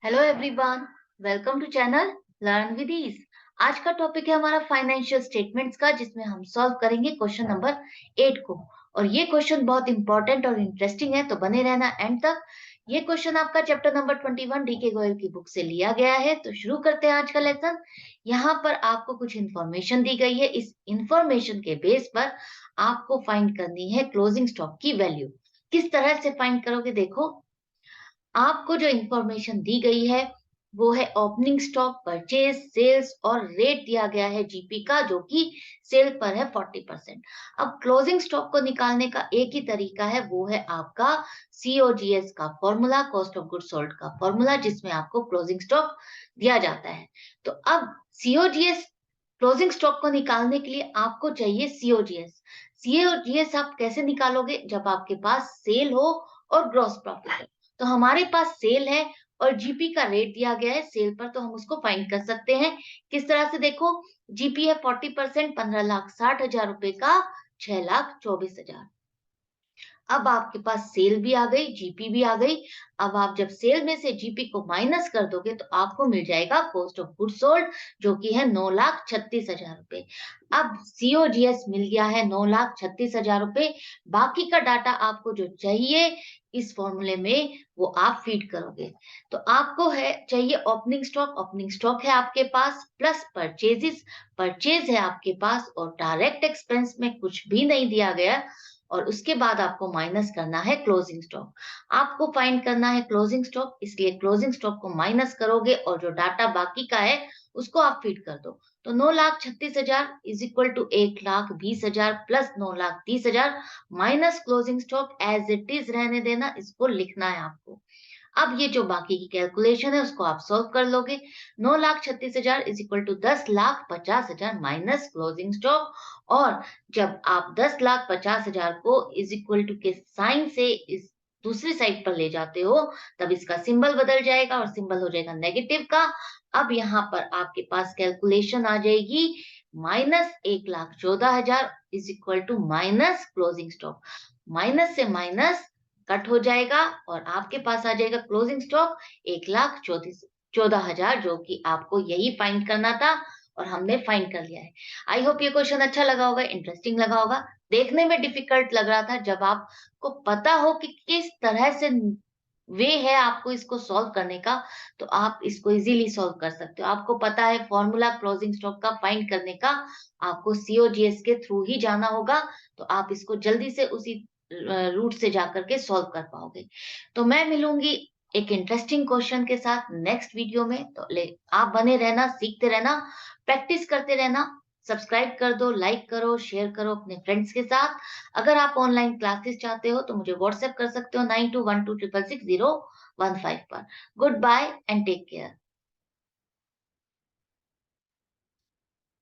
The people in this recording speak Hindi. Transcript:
Hello everyone, welcome to channel learn with ease. आज का टॉपिक है हमारा फाइनेंशियल स्टेटमेंट्स का, जिसमें हम सॉल्व करेंगे क्वेश्चन नंबर 8 को। और ये क्वेश्चन बहुत इंपॉर्टेंट और इंटरेस्टिंग है, तो बने रहना एंड तक। ये क्वेश्चन आपका चैप्टर नंबर 21 डी के गोयल की बुक से लिया गया है। तो शुरू करते हैं आज का लेसन। यहाँ पर आपको कुछ इंफॉर्मेशन दी गई है। इस इंफॉर्मेशन के बेस पर आपको फाइंड करनी है क्लोजिंग स्टॉक की वैल्यू। किस तरह से फाइंड करोगे? देखो, आपको जो इंफॉर्मेशन दी गई है वो है ओपनिंग स्टॉक, परचेज, सेल्स और रेट दिया गया है जीपी का, जो कि सेल पर है 40%। अब क्लोजिंग स्टॉक को निकालने का एक ही तरीका है, वो है आपका सीओजीएस का formula, cost of good sold का फॉर्मूला, जिसमें आपको क्लोजिंग स्टॉक दिया जाता है। तो अब सीओजीएस क्लोजिंग स्टॉक को निकालने के लिए आपको चाहिए सीओजीएस। सीओजीएस आप कैसे निकालोगे? जब आपके पास सेल हो और ग्रॉस प्रॉफिट हो। तो हमारे पास सेल है और जीपी का रेट दिया गया है सेल पर, तो हम उसको फाइंड कर सकते हैं। किस तरह से? देखो, जीपी है 40%, 15,60,000 रुपए का 6,24,000। अब आपके पास सेल भी आ गई, जीपी भी आ गई। अब आप जब सेल में से जीपी को माइनस कर दोगे तो आपको मिल जाएगा कॉस्ट ऑफ गुड सोल्ड, जो कि है 9,36,000 रुपए। अब सीओजीएस मिल गया है 9,36,000 रुपए। बाकी का डाटा आपको जो चाहिए इस फॉर्मूले में, वो आप फीड करोगे। तो आपको है चाहिए ओपनिंग स्टॉक। ओपनिंग स्टॉक है आपके पास, प्लस परचेजेस, परचेज है आपके पास, और डायरेक्ट एक्सपेंस में कुछ भी नहीं दिया गया। और उसके बाद आपको माइनस करना है क्लोजिंग स्टॉक। आपको फाइंड करना है क्लोजिंग स्टॉक, इसलिए क्लोजिंग स्टॉक को माइनस करोगे और जो डाटा बाकी का है उसको आप फीड कर दो। तो 9,36,000 is equal to 1,20,000 plus 9,30,000 minus closing stock. As it is रहने देना, इसको लिखना है आपको। अब ये जो बाकी की कैलकुलेशन है उसको आप सॉल्व कर लोगे। 9,36,000 is equal to 10,50,000 minus closing stock. और जब आप 10,50,000 को इज इक्वल टू के साइन से इस दूसरी साइड पर ले जाते हो, तब इसका सिंबल बदल जाएगा और सिंबल हो जाएगा नेगेटिव का। अब यहाँ पर आपके पास कैलकुलेशन आ जाएगी -1,14,000 is equal to minus closing stock. Minus से माइनस कट हो जाएगा और आपके पास आ जाएगा क्लोजिंग स्टॉक 1,14,000, जो कि आपको यही फाइंड करना था और हमने फाइंड कर लिया है। आई होप ये क्वेश्चन अच्छा लगा होगा, इंटरेस्टिंग लगा होगा। देखने में डिफिकल्ट लग रहा था, जब आपको पता हो कि किस तरह से वे है आपको इसको सॉल्व करने का, तो आप इसको इजीली सॉल्व कर सकते हो। आपको पता है फॉर्मूला क्लोजिंग स्टॉक का फाइंड करने का, आपको सीओजीएस के थ्रू ही जाना होगा। तो आप इसको जल्दी से उसी रूट से जाकर के सॉल्व कर पाओगे। तो मैं मिलूंगी एक इंटरेस्टिंग क्वेश्चन के साथ नेक्स्ट वीडियो में। तो ले आप बने रहना, सीखते रहना, प्रैक्टिस करते रहना। सब्सक्राइब कर दो, लाइक करो, शेयर करो अपने फ्रेंड्स के साथ। अगर आप ऑनलाइन क्लासेस चाहते हो तो मुझे व्हाट्सएप कर सकते हो 9212666015 पर। Good bye and take care.